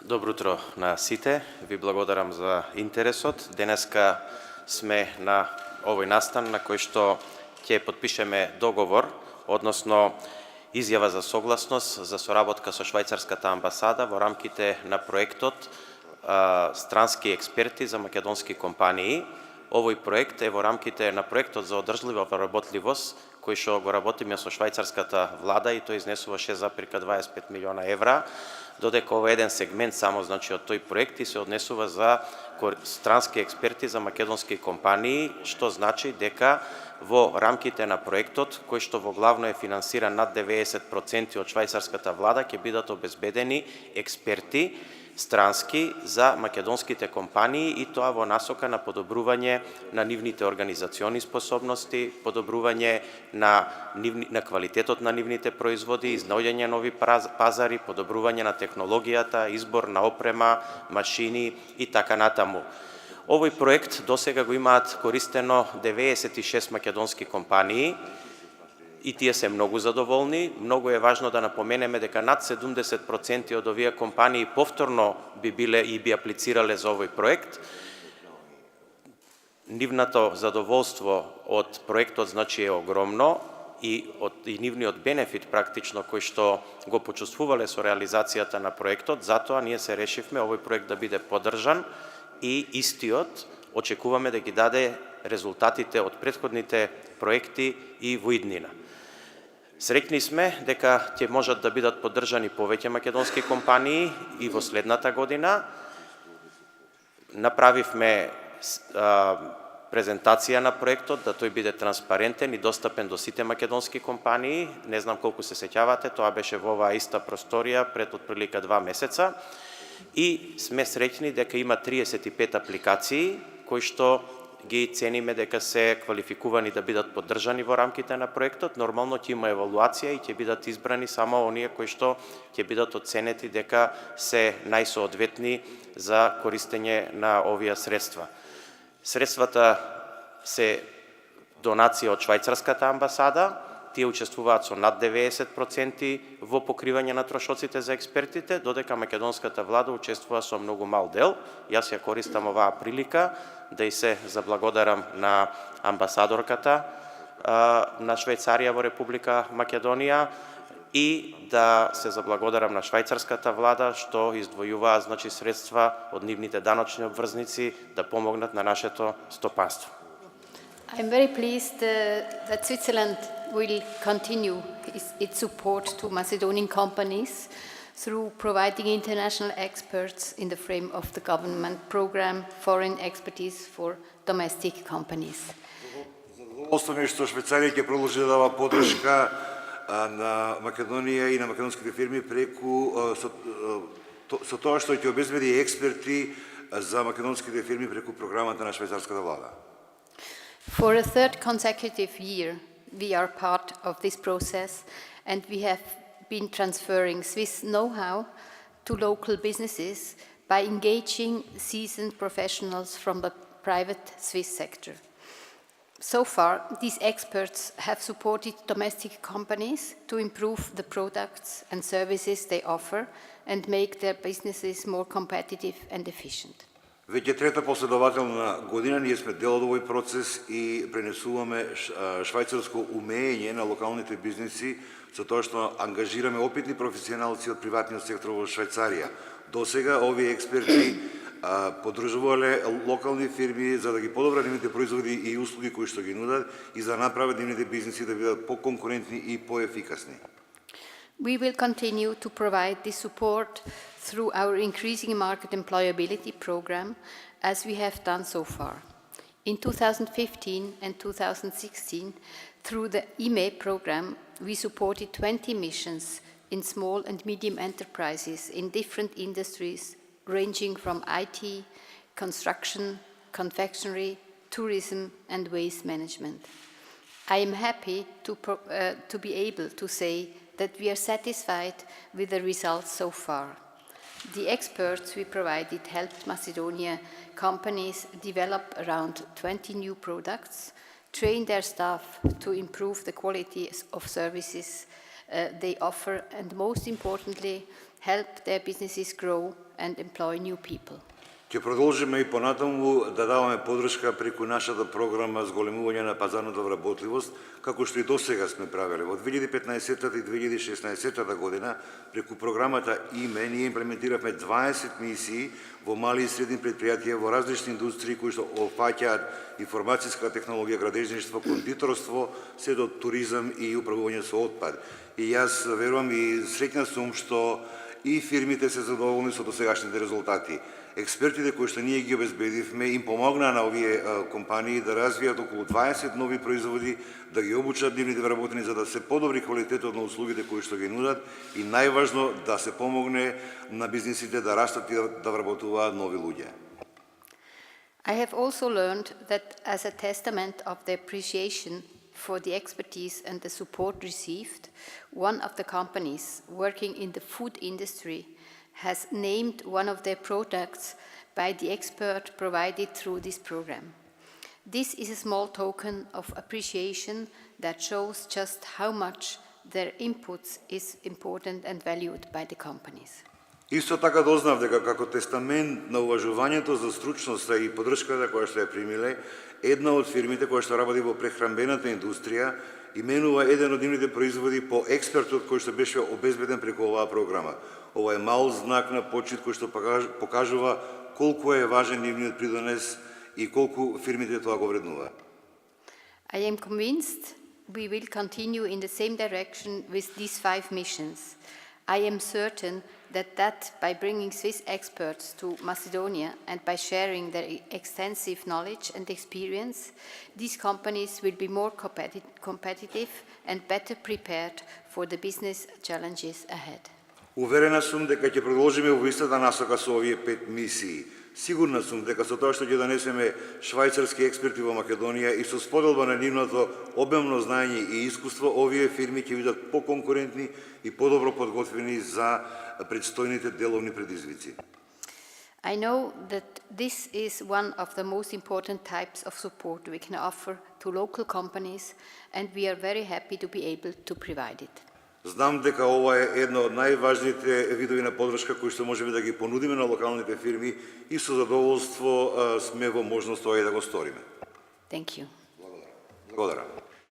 Добро утро на сите. Ви благодарам за интересот. Денеска сме на овој настан на кој што ќе подпишеме договор, односно изјава за согласност за соработка со швајцарската амбасада во рамките на проектот Странски експерти за македонски компании. Овој проект е во рамките на проектот за одржлива работливост, кој што го работиме со швајцарската влада и тој изнесува 6,25 милиона евра, додека ова е еден сегмент само од тој проект и се однесува за странски експерти за македонски компании, што значи дека во рамките на проектот, кој што во главно е финансиран над 90% од швајцарската влада, ќе бидат обезбедени експерти странски за македонските компании и тоа во насока на подобрување на нивните организациони способности, подобрување на квалитетот на нивните производи, изнаоѓање нови пазари, подобрување на технологијата, избор на опрема, машини и така натаму. Овој проект досега го имаат користено 96 македонски компании и тие се многу задоволни. Многу е важно да напоменеме дека над 70% од овие компании повторно би биле и би аплицирале за овој проект. Нивното задоволство од проектот значи е огромно и нивниот бенефит практично кој што го почувствувале со реализацијата на проектот, затоа ние се решивме овој проект да биде поддржан и истиот очекуваме да ги даде резултатите од претходните проекти и во иднина. Среќни сме дека ќе можат да бидат поддржани повеќе македонски компании и во следната година. Направивме презентација на проектот, да тој биде транспарентен и достапен до сите македонски компании. Не знам колку се сеќавате, тоа беше во оваа иста просторија пред отприлика 2 месеца. И сме среќни дека има 35 апликации, кои што ги цениме дека се квалификувани да бидат поддржани во рамките на проектот. Нормално ќе има евалуација и ќе бидат избрани само оние кои што ќе бидат оценети дека се најсоодветни за користење на овие средства. Средствата се донација од швајцарската амбасада. Тие учествуваат со над 90% во покривање на трошоците за експертите, додека македонската влада учествува со многу мал дел. Јас ја користам оваа прилика да и се заблагодарам на амбасадорката на Швајцарија во Република Македонија и да се заблагодарам на швајцарската влада што издвојуваат средства од нивните даночни обврзници да помогнат на нашето стопанство. I'm very pleased that Switzerland will continue its support to Macedonian companies through providing international experts in the frame of the government program Foreign Expertise for Domestic Companies. Задоволство ми е што Швајцарија ќе продолжи да дава поддршка на Македонија и на македонските фирми преку со тоа што ќе обезбеди експерти за македонските фирми преку програмата на швајцарската влада. For a third consecutive year, we are part of this process and we have been transferring Swiss know-how to local businesses by engaging seasoned professionals from the private Swiss sector. So far, these experts have supported domestic companies to improve the products and services they offer and make their businesses more competitive and efficient. Веќе трета последователна година ние сме дел од овој процес и пренесуваме швајцарско умење на локалните бизниси со тоа што ангажираме опитни професионалци од приватниот сектор во Швајцарија. Досега овие експерти поддржувале локални фирми за да ги подобрат нивните производи и услуги кои што ги нудат и за да направат нивните бизниси да бидат поконкурентни и поефикасни. We will continue to provide this support through our increasing market employability program, as we have done so far. In 2015 and 2016, through the IME program, we supported 20 missions in small and medium enterprises in different industries, ranging from IT, construction, confectionery, tourism, and waste management. I am happy to be able to say that we are satisfied with the results so far. The experts we provided helped Macedonia companies develop around 20 new products, train their staff to improve the quality of services they offer, and most importantly, help their businesses grow and employ new people. Ќе продолжиме и понатаму да даваме подршка преку нашата програма зголемување на пазарната вработливост, како што и досега сме правеле. Во 2015 и 2016 година, преку програмата ИМЕ, ние имплементиравме 20 мисии во мали и средни предпријатија во различни индустрии кои што опфаќаат информацијска технологија, градежништво, кондиторство, се до туризам и управување со отпад. И јас верувам и среќна сум што и фирмите се задоволни со досегашните резултати. Експертите кои што ние ги обезбедивме им помогнаа на овие компании да развијат околу 20 нови производи, да ги обучат нивните вработени за да се подобри квалитетот на услугите кои што ги нудат и најважно да се помогне на бизнисите да растат и да вработуваат нови луѓе. I have also learned that as a testament of the appreciation for the expertise and the support received, one of the companies working in the food industry has named one of their products by the expert provided through this program. This is a small token of appreciation that shows just how much their inputs is important and valued by the companies. Исто така дознав дека како тестамент на уважувањето за стручноста и поддршката која што ја примиле, една од фирмите која што работи во прехранбената индустрија именува еден од нивните производи по експертот кој што беше обезбеден преку оваа програма. Ова е мал знак на почит кој што покажува колку е важен нивниот придонес и колку фирмите тоа го вреднуваат. I am convinced we will continue in the same direction with these 5 missions. I am certain that by bringing Swiss experts to Macedonia and by sharing their extensive knowledge and experience, these companies will be more competitive and better prepared for the business challenges ahead. Уверена сум дека ќе продолжиме во истата насока со овие 5 мисии. Сигурна сум дека со тоа што ќе донесеме швајцарски експерти во Македонија и со споделба на нивното обемно знаење и искуство, овие фирми ќе бидат поконкурентни и подобро подготвени за предстојните деловни предизвици. I know that this is one of the most important types of support we can offer to local companies, and we are very happy to be able to provide it. Знам дека ова е едно од најважните видови на поддршка кои што можеме да ги понудиме на локалните фирми и со задоволство сме во можност тоа и да го сториме. Thank you. Благодарам.